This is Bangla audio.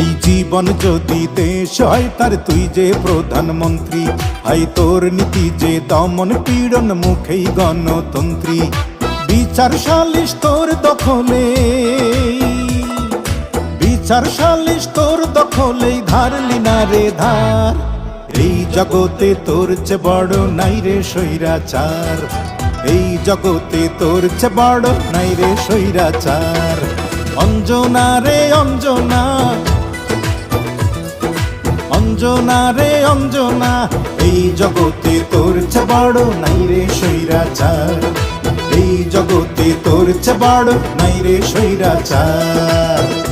এই জীবন যদি দেশ হয় তার তুই যে প্রধানমন্ত্রী, হাই তোর নীতি যে দমন পীড়ন মুখেই গণতন্ত্রী। বিচার সালিশ তোর দখলে, বিচার সালিশ তোর দখলেই ধারলি না রে ধার। এই জগতে তোর চেয়ে বড় নাই রে স্বৈরাচার, এই জগতে তোর চেয়ে বড় নাই রে স্বৈরাচার। অঞ্জনা রে অঞ্জনা, অঞ্জনা রে অঞ্জনা, এই জগতে তোর চেয়ে বড় নাই রে স্বৈরাচার, এই জগতে তোর চেয়ে বড় নাই রে স্বৈরাচার।